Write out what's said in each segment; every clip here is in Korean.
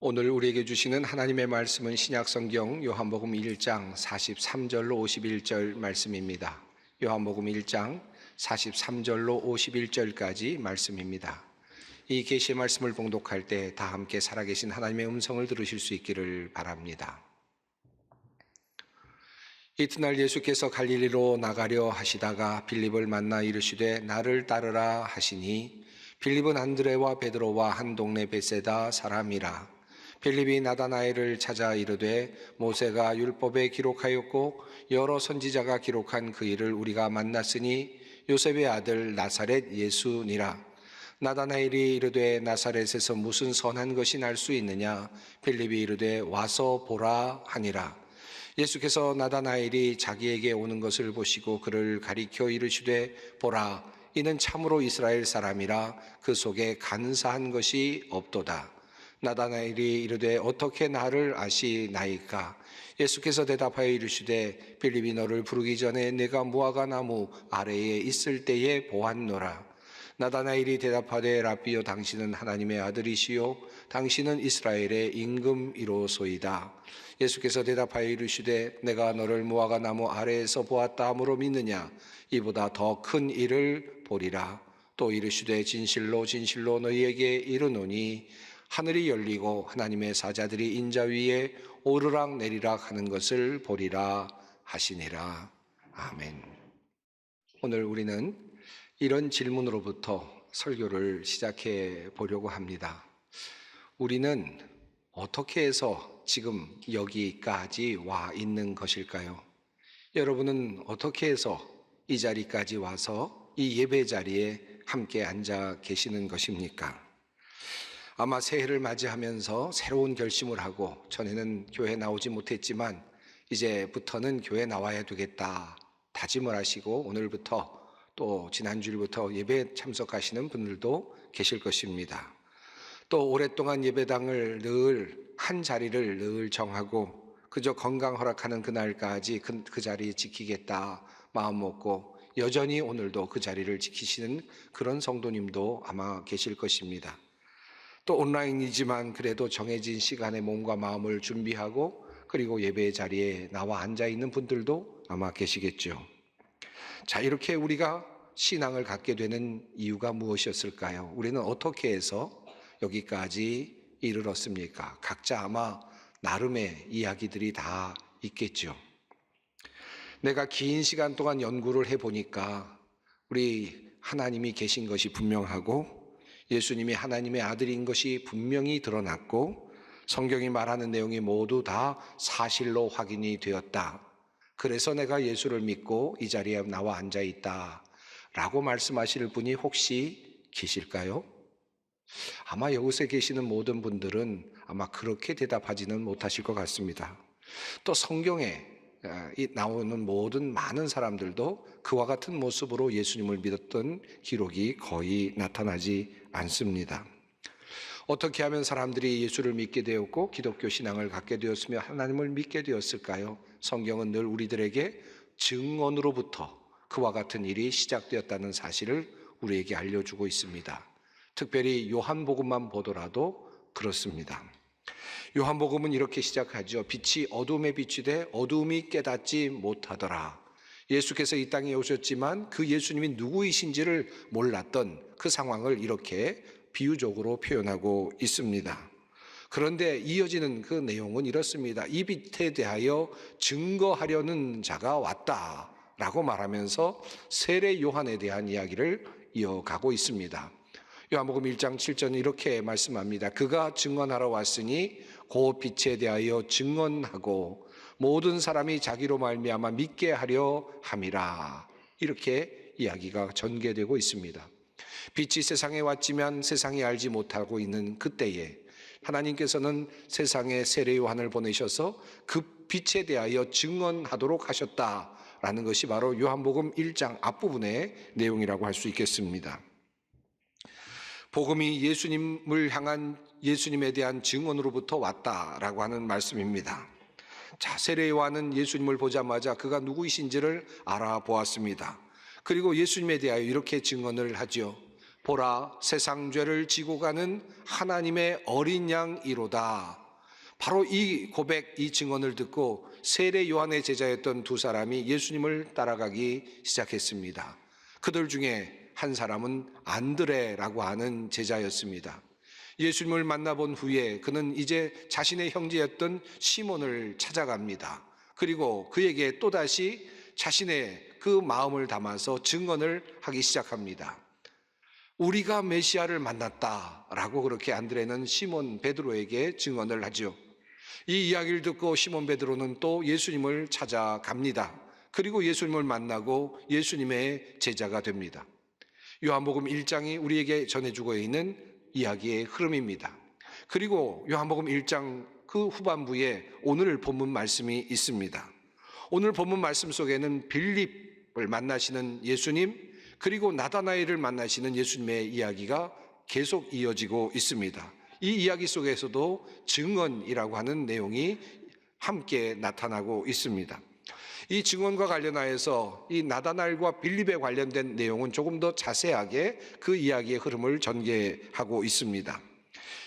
오늘 우리에게 주시는 하나님의 말씀은 신약성경 요한복음 1장 43절로 51절 말씀입니다. 요한복음 1장 43절로 51절까지 말씀입니다. 이 계시의 말씀을 봉독할 때 다 함께 살아계신 하나님의 음성을 들으실 수 있기를 바랍니다. 이튿날 예수께서 갈릴리로 나가려 하시다가 빌립을 만나 이르시되 나를 따르라 하시니 빌립은 안드레와 베드로와 한 동네 베세다 사람이라. 빌립이 나다나엘을 찾아 이르되 모세가 율법에 기록하였고 여러 선지자가 기록한 그 일을 우리가 만났으니 요셉의 아들 나사렛 예수니라. 나다나엘이 이르되 나사렛에서 무슨 선한 것이 날 수 있느냐. 빌립이 이르되 와서 보라 하니라. 예수께서 나다나엘이 자기에게 오는 것을 보시고 그를 가리켜 이르시되 보라, 이는 참으로 이스라엘 사람이라 그 속에 간사한 것이 없도다. 나다나엘이 이르되 어떻게 나를 아시나이까? 예수께서 대답하여 이르시되 빌립이 너를 부르기 전에 내가 무화과 나무 아래에 있을 때에 보았노라. 나다나엘이 대답하되 라비여, 당신은 하나님의 아들이시요 당신은 이스라엘의 임금이로소이다. 예수께서 대답하여 이르시되 내가 너를 무화과 나무 아래에서 보았다 함으로 믿느냐? 이보다 더 큰 일을 보리라. 또 이르시되 진실로 진실로 너희에게 이르노니 하늘이 열리고 하나님의 사자들이 인자 위에 오르락 내리락 하는 것을 보리라 하시니라. 아멘. 오늘 우리는 이런 질문으로부터 설교를 시작해 보려고 합니다. 우리는 어떻게 해서 지금 여기까지 와 있는 것일까요? 여러분은 어떻게 해서 이 자리까지 와서 이 예배 자리에 함께 앉아 계시는 것입니까? 아마 새해를 맞이하면서 새로운 결심을 하고, 전에는 교회 나오지 못했지만 이제부터는 교회 나와야 되겠다 다짐을 하시고 오늘부터 또 지난주일부터 예배에 참석하시는 분들도 계실 것입니다. 또 오랫동안 예배당을 늘 한 자리를 늘 정하고 그저 건강 허락하는 그날까지 그 자리 지키겠다 마음 먹고 여전히 오늘도 그 자리를 지키시는 그런 성도님도 아마 계실 것입니다. 또 온라인이지만 그래도 정해진 시간에 몸과 마음을 준비하고 그리고 예배 자리에 나와 앉아 있는 분들도 아마 계시겠죠. 자, 이렇게 우리가 신앙을 갖게 되는 이유가 무엇이었을까요? 우리는 어떻게 해서 여기까지 이르렀습니까? 각자 아마 나름의 이야기들이 다 있겠죠. 내가 긴 시간 동안 연구를 해보니까 우리 하나님이 계신 것이 분명하고 예수님이 하나님의 아들인 것이 분명히 드러났고 성경이 말하는 내용이 모두 다 사실로 확인이 되었다. 그래서 내가 예수를 믿고 이 자리에 나와 앉아 있다 라고 말씀하실 분이 혹시 계실까요? 아마 여기서 계시는 모든 분들은 아마 그렇게 대답하지는 못하실 것 같습니다. 또 성경에 나오는 모든 많은 사람들도 그와 같은 모습으로 예수님을 믿었던 기록이 거의 나타나지 않습니다. 어떻게 하면 사람들이 예수를 믿게 되었고 기독교 신앙을 갖게 되었으며 하나님을 믿게 되었을까요? 성경은 늘 우리들에게 증언으로부터 그와 같은 일이 시작되었다는 사실을 우리에게 알려주고 있습니다. 특별히 요한복음만 보더라도 그렇습니다. 요한복음은 이렇게 시작하죠. 빛이 어둠에 비추되 어둠이 깨닫지 못하더라. 예수께서 이 땅에 오셨지만 그 예수님이 누구이신지를 몰랐던 그 상황을 이렇게 비유적으로 표현하고 있습니다. 그런데 이어지는 그 내용은 이렇습니다. 이 빛에 대하여 증거하려는 자가 왔다라고 말하면서 세례 요한에 대한 이야기를 이어가고 있습니다. 요한복음 1장 7절은 이렇게 말씀합니다. 그가 증언하러 왔으니 그 빛에 대하여 증언하고 모든 사람이 자기로 말미암아 믿게 하려 함이라. 이렇게 이야기가 전개되고 있습니다. 빛이 세상에 왔지만 세상이 알지 못하고 있는 그때에 하나님께서는 세상에 세례 요한을 보내셔서 그 빛에 대하여 증언하도록 하셨다라는 것이 바로 요한복음 1장 앞부분의 내용이라고 할 수 있겠습니다. 복음이 예수님을 향한 예수님에 대한 증언으로부터 왔다라고 하는 말씀입니다. 자, 세례 요한은 예수님을 보자마자 그가 누구이신지를 알아보았습니다. 그리고 예수님에 대하여 이렇게 증언을 하죠. 보라, 세상 죄를 지고 가는 하나님의 어린 양이로다. 바로 이 고백, 이 증언을 듣고 세례 요한의 제자였던 두 사람이 예수님을 따라가기 시작했습니다. 그들 중에 한 사람은 안드레라고 하는 제자였습니다. 예수님을 만나본 후에 그는 이제 자신의 형제였던 시몬을 찾아갑니다. 그리고 그에게 또다시 자신의 그 마음을 담아서 증언을 하기 시작합니다. 우리가 메시아를 만났다라고 그렇게 안드레는 시몬 베드로에게 증언을 하죠. 이 이야기를 듣고 시몬 베드로는 또 예수님을 찾아갑니다. 그리고 예수님을 만나고 예수님의 제자가 됩니다. 요한복음 1장이 우리에게 전해주고 있는 이야기의 흐름입니다. 그리고 요한복음 1장 그 후반부에 오늘 본문 말씀이 있습니다. 오늘 본문 말씀 속에는 빌립을 만나시는 예수님, 그리고 나다나엘을 만나시는 예수님의 이야기가 계속 이어지고 있습니다. 이 이야기 속에서도 증언이라고 하는 내용이 함께 나타나고 있습니다. 이 증언과 관련하여서 이 나다나엘과 빌립에 관련된 내용은 조금 더 자세하게 그 이야기의 흐름을 전개하고 있습니다.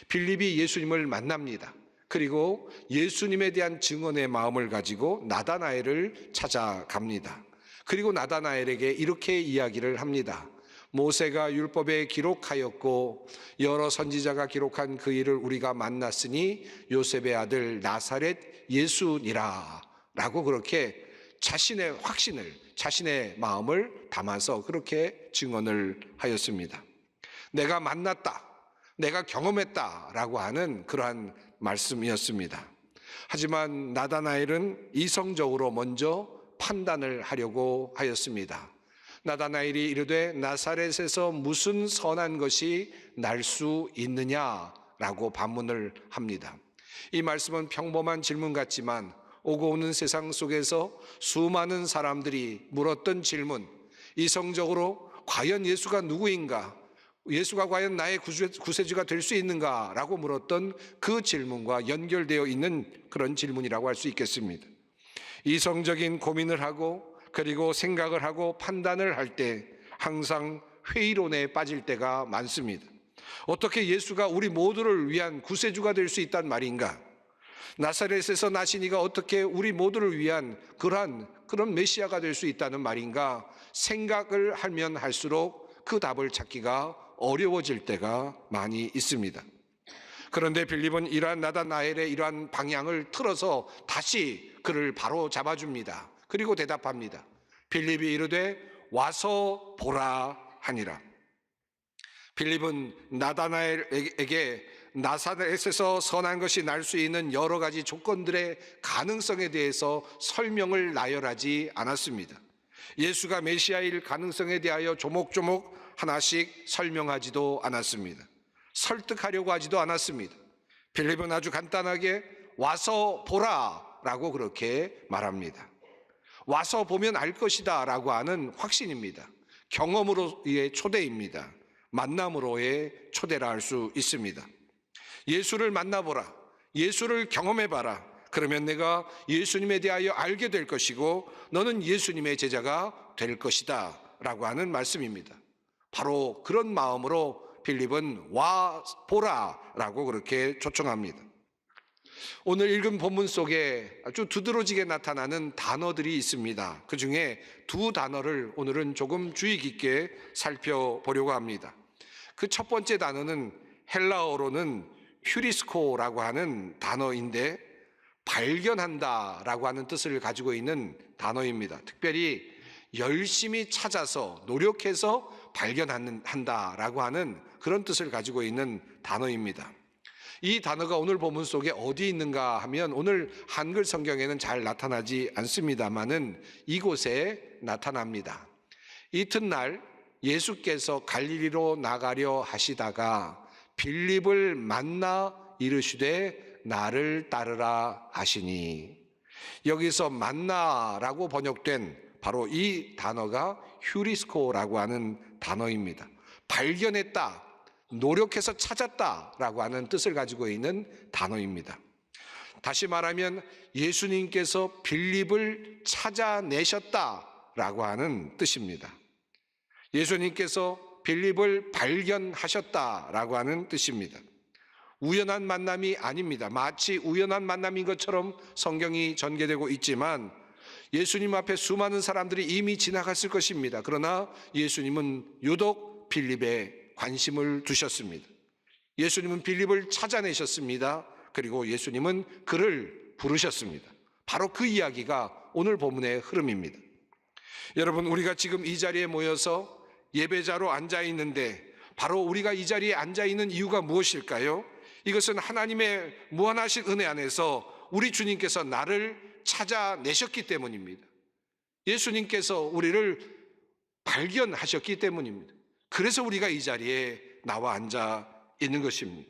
빌립이 예수님을 만납니다. 그리고 예수님에 대한 증언의 마음을 가지고 나다나엘을 찾아갑니다. 그리고 나다나엘에게 이렇게 이야기를 합니다. 모세가 율법에 기록하였고 여러 선지자가 기록한 그 일을 우리가 만났으니 요셉의 아들 나사렛 예수니라 라고 그렇게 자신의 확신을, 자신의 마음을 담아서 그렇게 증언을 하였습니다. 내가 만났다, 내가 경험했다라고 하는 그러한 말씀이었습니다. 하지만 나다나엘은 이성적으로 먼저 판단을 하려고 하였습니다. 나다나엘이 이르되 나사렛에서 무슨 선한 것이 날 수 있느냐라고 반문을 합니다. 이 말씀은 평범한 질문 같지만 오고 오는 세상 속에서 수많은 사람들이 물었던 질문, 이성적으로 과연 예수가 누구인가? 예수가 과연 나의 구세주가 될 수 있는가? 라고 물었던 그 질문과 연결되어 있는 그런 질문이라고 할 수 있겠습니다. 이성적인 고민을 하고 그리고 생각을 하고 판단을 할 때 항상 회의론에 빠질 때가 많습니다. 어떻게 예수가 우리 모두를 위한 구세주가 될 수 있단 말인가? 나사렛에서 나신 이가 어떻게 우리 모두를 위한 그런 메시아가 될 수 있다는 말인가? 생각을 하면 할수록 그 답을 찾기가 어려워질 때가 많이 있습니다. 그런데 빌립은 이러한 나다나엘의 이러한 방향을 틀어서 다시 그를 바로 잡아줍니다. 그리고 대답합니다. 빌립이 이르되 와서 보라 하니라. 빌립은 나다나엘에게 나사렛에서 선한 것이 날 수 있는 여러 가지 조건들의 가능성에 대해서 설명을 나열하지 않았습니다. 예수가 메시아일 가능성에 대하여 조목조목 하나씩 설명하지도 않았습니다. 설득하려고 하지도 않았습니다. 빌립은 아주 간단하게 와서 보라 라고 그렇게 말합니다. 와서 보면 알 것이다 라고 하는 확신입니다. 경험으로의 초대입니다. 만남으로의 초대라 할 수 있습니다. 예수를 만나보라, 예수를 경험해봐라. 그러면 내가 예수님에 대하여 알게 될 것이고 너는 예수님의 제자가 될 것이다 라고 하는 말씀입니다. 바로 그런 마음으로 빌립은 와 보라 라고 그렇게 초청합니다. 오늘 읽은 본문 속에 아주 두드러지게 나타나는 단어들이 있습니다. 그 중에 두 단어를 오늘은 조금 주의 깊게 살펴보려고 합니다. 그 첫 번째 단어는 헬라어로는 휴리스코라고 하는 단어인데 발견한다라고 하는 뜻을 가지고 있는 단어입니다. 특별히 열심히 찾아서 노력해서 발견한다라고 하는 그런 뜻을 가지고 있는 단어입니다. 이 단어가 오늘 본문 속에 어디 있는가 하면 오늘 한글 성경에는 잘 나타나지 않습니다만은 이곳에 나타납니다. 이튿날 예수께서 갈릴리로 나가려 하시다가 빌립을 만나 이르시되 나를 따르라 하시니, 여기서 만나라고 번역된 바로 이 단어가 휴리스코라고 하는 단어입니다. 발견했다, 노력해서 찾았다라고 하는 뜻을 가지고 있는 단어입니다. 다시 말하면 예수님께서 빌립을 찾아내셨다라고 하는 뜻입니다. 예수님께서 빌립을 발견하셨다라고 하는 뜻입니다. 우연한 만남이 아닙니다. 마치 우연한 만남인 것처럼 성경이 전개되고 있지만 예수님 앞에 수많은 사람들이 이미 지나갔을 것입니다. 그러나 예수님은 유독 빌립에 관심을 두셨습니다. 예수님은 빌립을 찾아내셨습니다. 그리고 예수님은 그를 부르셨습니다. 바로 그 이야기가 오늘 본문의 흐름입니다. 여러분, 우리가 지금 이 자리에 모여서 예배자로 앉아 있는데 바로 우리가 이 자리에 앉아 있는 이유가 무엇일까요? 이것은 하나님의 무한하신 은혜 안에서 우리 주님께서 나를 찾아내셨기 때문입니다. 예수님께서 우리를 발견하셨기 때문입니다. 그래서 우리가 이 자리에 나와 앉아 있는 것입니다.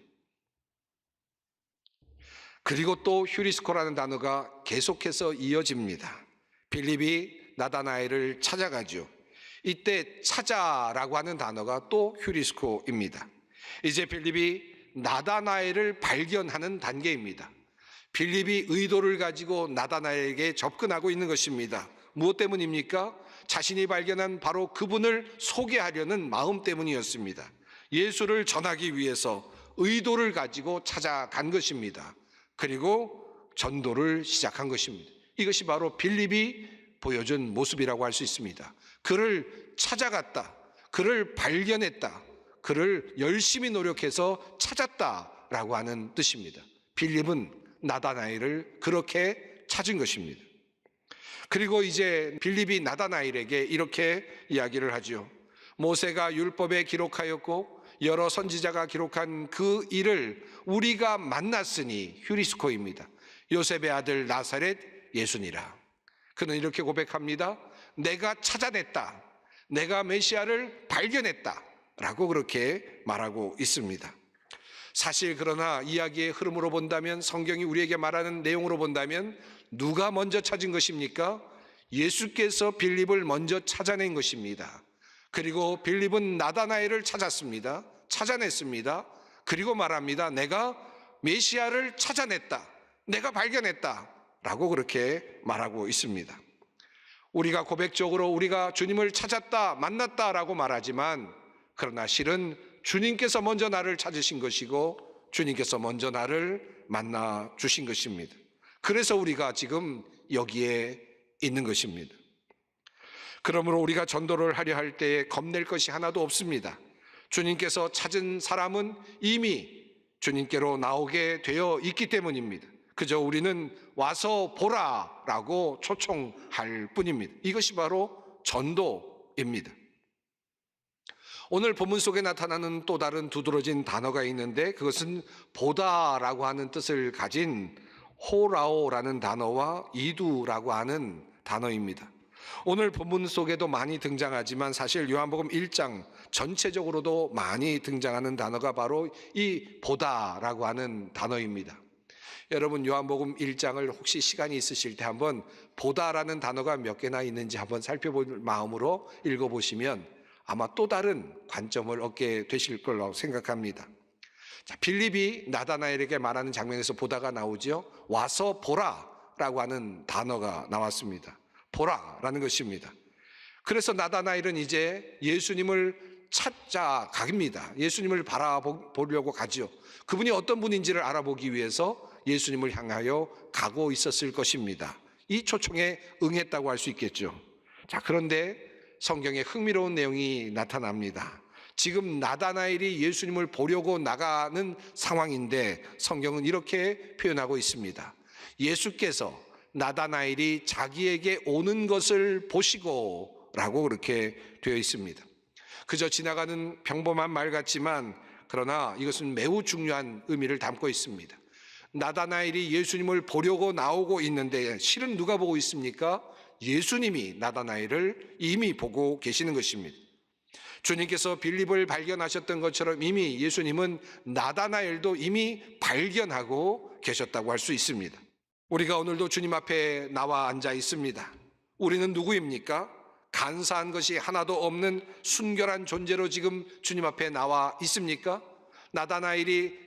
그리고 또 휴리스코라는 단어가 계속해서 이어집니다. 빌립이 나다나엘을 찾아가죠. 이때 찾아라고 하는 단어가 또 휴리스코입니다. 이제 빌립이 나다나엘을 발견하는 단계입니다. 빌립이 의도를 가지고 나다나엘에게 접근하고 있는 것입니다. 무엇 때문입니까? 자신이 발견한 바로 그분을 소개하려는 마음 때문이었습니다. 예수를 전하기 위해서 의도를 가지고 찾아간 것입니다. 그리고 전도를 시작한 것입니다. 이것이 바로 빌립이 보여준 모습이라고 할 수 있습니다. 그를 찾아갔다, 그를 발견했다, 그를 열심히 노력해서 찾았다라고 하는 뜻입니다. 빌립은 나다나엘을 그렇게 찾은 것입니다. 그리고 이제 빌립이 나다나엘에게 이렇게 이야기를 하죠. 모세가 율법에 기록하였고 여러 선지자가 기록한 그 일을 우리가 만났으니, 휴리스코입니다. 요셉의 아들 나사렛 예수니라. 그는 이렇게 고백합니다. 내가 찾아냈다, 내가 메시아를 발견했다 라고 그렇게 말하고 있습니다. 사실 그러나 이야기의 흐름으로 본다면, 성경이 우리에게 말하는 내용으로 본다면 누가 먼저 찾은 것입니까? 예수께서 빌립을 먼저 찾아낸 것입니다. 그리고 빌립은 나다나엘을 찾았습니다. 찾아냈습니다. 그리고 말합니다. 내가 메시아를 찾아냈다, 내가 발견했다 라고 그렇게 말하고 있습니다. 우리가 고백적으로 우리가 주님을 찾았다, 만났다라고 말하지만, 그러나 실은 주님께서 먼저 나를 찾으신 것이고 주님께서 먼저 나를 만나 주신 것입니다. 그래서 우리가 지금 여기에 있는 것입니다. 그러므로 우리가 전도를 하려 할 때에 겁낼 것이 하나도 없습니다. 주님께서 찾은 사람은 이미 주님께로 나오게 되어 있기 때문입니다. 그저 우리는 와서 보라라고 초청할 뿐입니다. 이것이 바로 전도입니다. 오늘 본문 속에 나타나는 또 다른 두드러진 단어가 있는데, 그것은 보다라고 하는 뜻을 가진 호라오라는 단어와 이두라고 하는 단어입니다. 오늘 본문 속에도 많이 등장하지만 사실 요한복음 1장 전체적으로도 많이 등장하는 단어가 바로 이 보다라고 하는 단어입니다. 여러분, 요한복음 1장을 혹시 시간이 있으실 때 한번 보다라는 단어가 몇 개나 있는지 한번 살펴볼 마음으로 읽어보시면 아마 또 다른 관점을 얻게 되실 걸로 생각합니다. 자, 빌립이 나다나엘에게 말하는 장면에서 보다가 나오죠. 와서 보라라고 하는 단어가 나왔습니다. 보라라는 것입니다. 그래서 나다나엘은 이제 예수님을 찾아갑니다. 예수님을 바라보려고 가죠. 그분이 어떤 분인지를 알아보기 위해서 예수님을 향하여 가고 있었을 것입니다. 이 초청에 응했다고 할 수 있겠죠. 자, 그런데 성경에 흥미로운 내용이 나타납니다. 지금 나다나엘이 예수님을 보려고 나가는 상황인데 성경은 이렇게 표현하고 있습니다. 예수께서 나다나엘이 자기에게 오는 것을 보시고 라고 그렇게 되어 있습니다. 그저 지나가는 평범한 말 같지만 그러나 이것은 매우 중요한 의미를 담고 있습니다. 나다나엘이 예수님을 보려고 나오고 있는데 실은 누가 보고 있습니까? 예수님이 나다나엘을 이미 보고 계시는 것입니다. 주님께서 빌립을 발견하셨던 것처럼 이미 예수님은 나다나엘도 이미 발견하고 계셨다고 할 수 있습니다. 우리가 오늘도 주님 앞에 나와 앉아 있습니다. 우리는 누구입니까? 간사한 것이 하나도 없는 순결한 존재로 지금 주님 앞에 나와 있습니까? 나다나엘이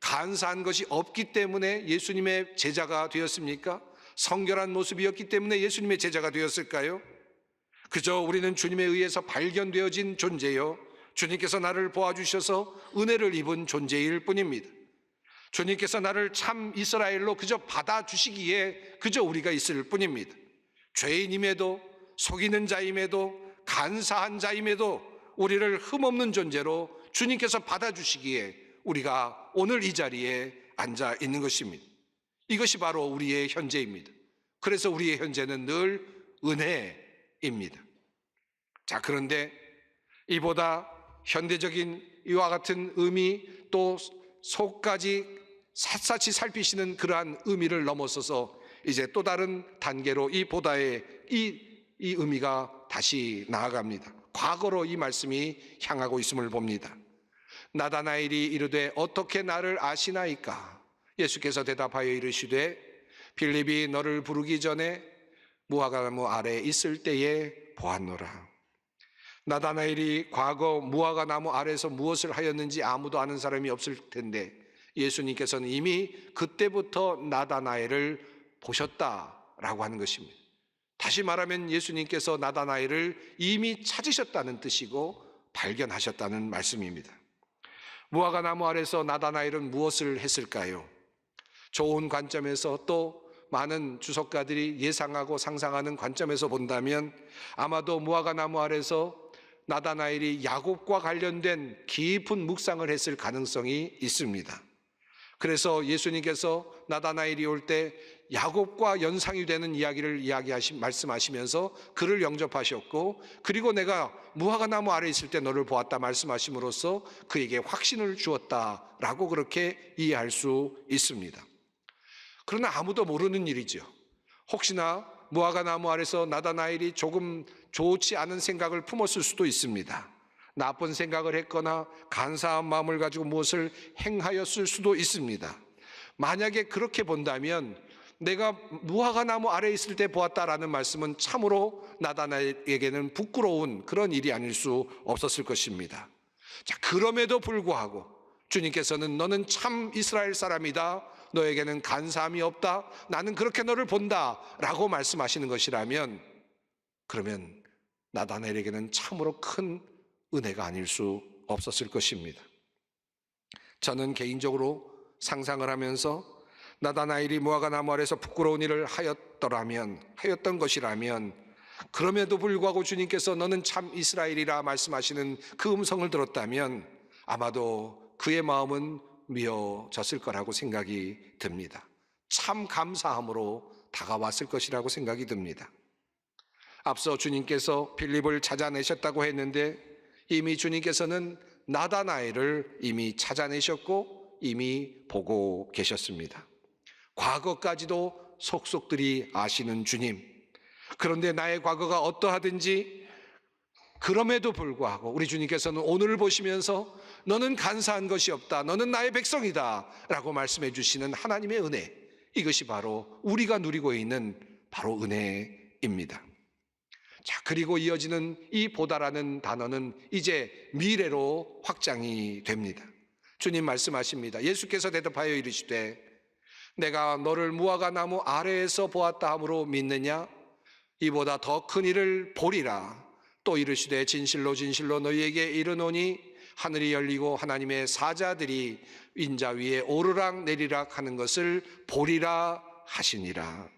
간사한 것이 없기 때문에 예수님의 제자가 되었습니까? 성결한 모습이었기 때문에 예수님의 제자가 되었을까요? 그저 우리는 주님에 의해서 발견되어진 존재요, 주님께서 나를 보아주셔서 은혜를 입은 존재일 뿐입니다. 주님께서 나를 참 이스라엘로 그저 받아주시기에 그저 우리가 있을 뿐입니다. 죄인임에도, 속이는 자임에도, 간사한 자임에도 우리를 흠없는 존재로 주님께서 받아주시기에 우리가 오늘 이 자리에 앉아 있는 것입니다. 이것이 바로 우리의 현재입니다. 그래서 우리의 현재는 늘 은혜입니다. 자, 그런데 이보다 현대적인 이와 같은 의미, 또 속까지 샅샅이 살피시는 그러한 의미를 넘어서서 이제 또 다른 단계로 이 보다의 이 의미가 다시 나아갑니다. 과거로 이 말씀이 향하고 있음을 봅니다. 나다나엘이 이르되 어떻게 나를 아시나이까? 예수께서 대답하여 이르시되 빌립이 너를 부르기 전에 무화과나무 아래에 있을 때에 보았노라. 나다나엘이 과거 무화과나무 아래에서 무엇을 하였는지 아무도 아는 사람이 없을 텐데 예수님께서는 이미 그때부터 나다나엘을 보셨다라고 하는 것입니다. 다시 말하면 예수님께서 나다나엘을 이미 찾으셨다는 뜻이고 발견하셨다는 말씀입니다. 무화과나무 아래서 나다나엘은 무엇을 했을까요? 좋은 관점에서 또 많은 주석가들이 예상하고 상상하는 관점에서 본다면 아마도 무화과나무 아래서 나다나엘이 야곱과 관련된 깊은 묵상을 했을 가능성이 있습니다. 그래서 예수님께서 나다나엘이 올 때 야곱과 연상이 되는 이야기를 말씀하시면서 그를 영접하셨고, 그리고 내가 무화과나무 아래 있을 때 너를 보았다 말씀하심으로써 그에게 확신을 주었다라고 그렇게 이해할 수 있습니다. 그러나 아무도 모르는 일이죠. 혹시나 무화과나무 아래서 나다나엘이 조금 좋지 않은 생각을 품었을 수도 있습니다. 나쁜 생각을 했거나 간사한 마음을 가지고 무엇을 행하였을 수도 있습니다. 만약에 그렇게 본다면 내가 무화과나무 아래에 있을 때 보았다라는 말씀은 참으로 나다나엘에게는 부끄러운 그런 일이 아닐 수 없었을 것입니다. 자, 그럼에도 불구하고 주님께서는 너는 참 이스라엘 사람이다, 너에게는 간사함이 없다, 나는 그렇게 너를 본다 라고 말씀하시는 것이라면, 그러면 나다나엘에게는 참으로 큰 은혜가 아닐 수 없었을 것입니다. 저는 개인적으로 상상을 하면서 나다나엘이 무화과나무 아래서 부끄러운 일을 하였던 것이라면, 그럼에도 불구하고 주님께서 너는 참 이스라엘이라 말씀하시는 그 음성을 들었다면 아마도 그의 마음은 미어졌을 거라고 생각이 듭니다. 참 감사함으로 다가왔을 것이라고 생각이 듭니다. 앞서 주님께서 빌립을 찾아내셨다고 했는데 이미 주님께서는 나다나엘을 이미 찾아내셨고 이미 보고 계셨습니다. 과거까지도 속속들이 아시는 주님, 그런데 나의 과거가 어떠하든지 그럼에도 불구하고 우리 주님께서는 오늘을 보시면서 너는 간사한 것이 없다, 너는 나의 백성이다 라고 말씀해 주시는 하나님의 은혜, 이것이 바로 우리가 누리고 있는 바로 은혜입니다. 자, 그리고 이어지는 이 보다라는 단어는 이제 미래로 확장이 됩니다. 주님 말씀하십니다. 예수께서 대답하여 이르시되 내가 너를 무화과나무 아래에서 보았다 함으로 믿느냐? 이보다 더 큰 일을 보리라. 또 이르시되 진실로 진실로 너희에게 이르노니 하늘이 열리고 하나님의 사자들이 인자 위에 오르락 내리락 하는 것을 보리라 하시니라.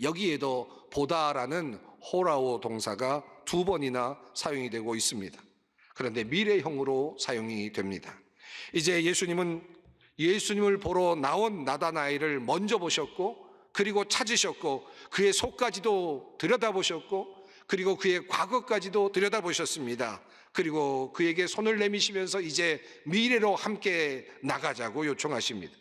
여기에도 보다라는 호라오 동사가 2번이나 사용이 되고 있습니다. 그런데 미래형으로 사용이 됩니다. 이제 예수님을 보러 나온 나다나엘을 먼저 보셨고, 그리고 찾으셨고, 그의 속까지도 들여다보셨고, 그리고 그의 과거까지도 들여다보셨습니다. 그리고 그에게 손을 내미시면서 이제 미래로 함께 나가자고 요청하십니다.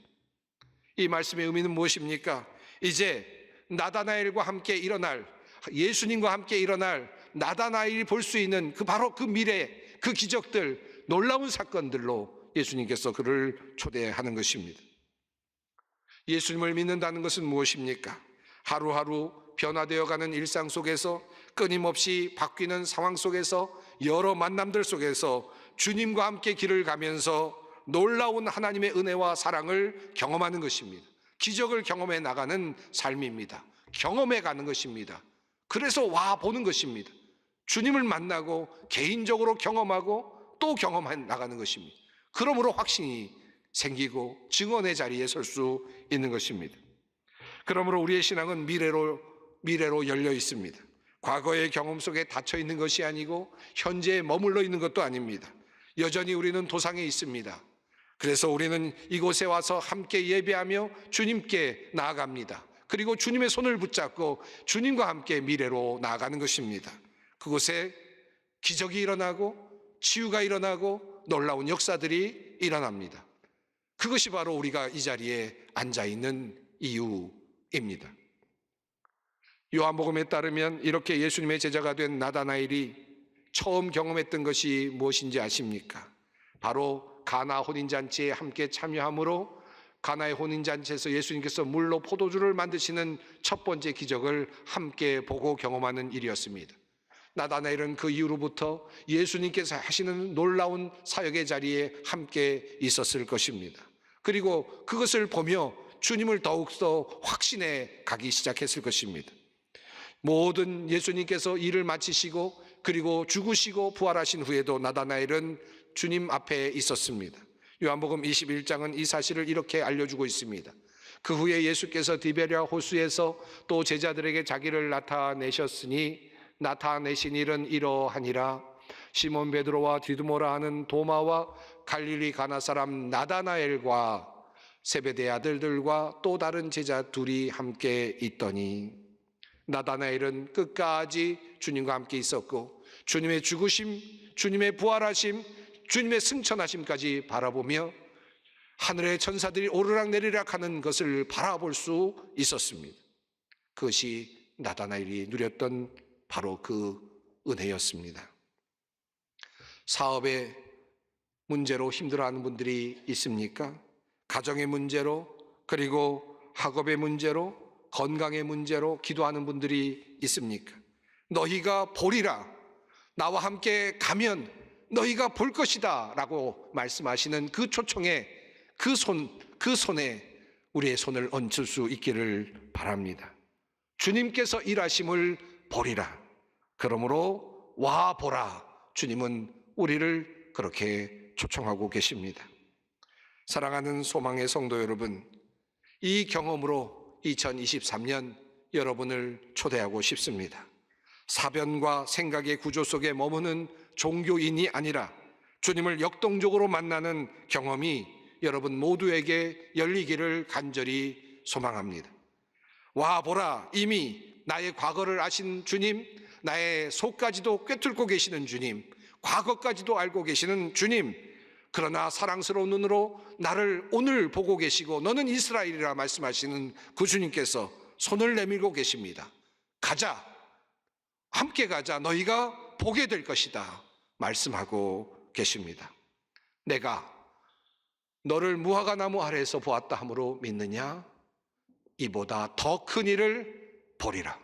이 말씀의 의미는 무엇입니까? 이제 나다나엘과 함께 일어날, 예수님과 함께 일어날 나다나엘이 볼 수 있는 바로 그 미래, 그 기적들, 놀라운 사건들로 예수님께서 그를 초대하는 것입니다. 예수님을 믿는다는 것은 무엇입니까? 하루하루 변화되어가는 일상 속에서, 끊임없이 바뀌는 상황 속에서, 여러 만남들 속에서 주님과 함께 길을 가면서 놀라운 하나님의 은혜와 사랑을 경험하는 것입니다. 기적을 경험해 나가는 삶입니다. 경험해 가는 것입니다. 그래서 와 보는 것입니다. 주님을 만나고 개인적으로 경험하고 또 경험해 나가는 것입니다. 그러므로 확신이 생기고 증언의 자리에 설 수 있는 것입니다. 그러므로 우리의 신앙은 미래로 열려 있습니다. 과거의 경험 속에 닫혀 있는 것이 아니고 현재에 머물러 있는 것도 아닙니다. 여전히 우리는 도상에 있습니다. 그래서 우리는 이곳에 와서 함께 예배하며 주님께 나아갑니다. 그리고 주님의 손을 붙잡고 주님과 함께 미래로 나아가는 것입니다. 그곳에 기적이 일어나고 치유가 일어나고 놀라운 역사들이 일어납니다. 그것이 바로 우리가 이 자리에 앉아 있는 이유입니다. 요한복음에 따르면 이렇게 예수님의 제자가 된 나다나엘이 처음 경험했던 것이 무엇인지 아십니까? 바로 가나 혼인잔치에 함께 참여함으로 가나의 혼인잔치에서 예수님께서 물로 포도주를 만드시는 첫 번째 기적을 함께 보고 경험하는 일이었습니다. 나다나엘은 그 이후로부터 예수님께서 하시는 놀라운 사역의 자리에 함께 있었을 것입니다. 그리고 그것을 보며 주님을 더욱더 확신해 가기 시작했을 것입니다. 모든 예수님께서 일을 마치시고 그리고 죽으시고 부활하신 후에도 나다나엘은 주님 앞에 있었습니다. 요한복음 21장은 이 사실을 이렇게 알려주고 있습니다. 그 후에 예수께서 디베랴 호수에서 또 제자들에게 자기를 나타내셨으니 나타내신 일은 이러하니라. 시몬 베드로와 디두모라 하는 도마와 갈릴리 가나 사람 나다나엘과 세베대 아들들과 또 다른 제자 둘이 함께 있더니, 나다나엘은 끝까지 주님과 함께 있었고 주님의 죽으심, 주님의 부활하심, 주님의 승천하심까지 바라보며 하늘의 천사들이 오르락내리락 하는 것을 바라볼 수 있었습니다. 그것이 나다나엘이 누렸던 바로 그 은혜였습니다. 사업의 문제로 힘들어하는 분들이 있습니까? 가정의 문제로, 그리고 학업의 문제로, 건강의 문제로 기도하는 분들이 있습니까? 너희가 보리라, 나와 함께 가면 너희가 볼 것이다 라고 말씀하시는 그 초청에, 그 손에 우리의 손을 얹을 수 있기를 바랍니다. 주님께서 일하심을 보리라. 그러므로 와 보라. 주님은 우리를 그렇게 초청하고 계십니다. 사랑하는 소망의 성도 여러분, 이 경험으로 2023년 여러분을 초대하고 싶습니다. 사변과 생각의 구조 속에 머무는 종교인이 아니라 주님을 역동적으로 만나는 경험이 여러분 모두에게 열리기를 간절히 소망합니다. 와 보라, 이미 나의 과거를 아신 주님, 나의 속까지도 꿰뚫고 계시는 주님, 과거까지도 알고 계시는 주님, 그러나 사랑스러운 눈으로 나를 오늘 보고 계시고 너는 이스라엘이라 말씀하시는 그 주님께서 손을 내밀고 계십니다. 가자, 함께 가자, 너희가 보게 될 것이다 말씀하고 계십니다. 내가 너를 무화과나무 아래에서 보았다 함으로 믿느냐? 이보다 더 큰 일을 보리라.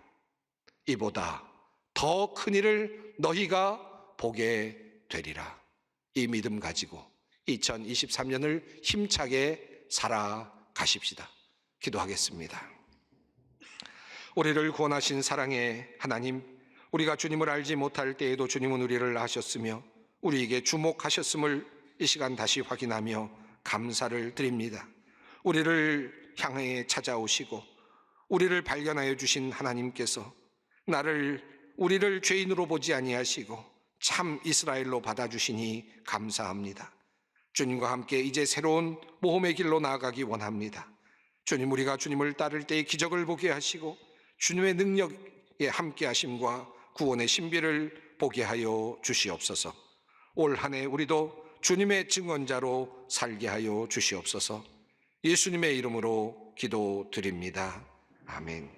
이보다 더 큰 일을 너희가 보게 되리라. 이 믿음 가지고 2023년을 힘차게 살아가십시다. 기도하겠습니다. 우리를 구원하신 사랑의 하나님, 우리가 주님을 알지 못할 때에도 주님은 우리를 아셨으며 우리에게 주목하셨음을 이 시간 다시 확인하며 감사를 드립니다. 우리를 향해 찾아오시고 우리를 발견하여 주신 하나님께서 우리를 죄인으로 보지 아니하시고 참 이스라엘로 받아주시니 감사합니다. 주님과 함께 이제 새로운 모험의 길로 나아가기 원합니다. 주님, 우리가 주님을 따를 때의 기적을 보게 하시고 주님의 능력에 함께 하심과 구원의 신비를 보게 하여 주시옵소서. 올 한 해 우리도 주님의 증언자로 살게 하여 주시옵소서. 예수님의 이름으로 기도드립니다. 아멘.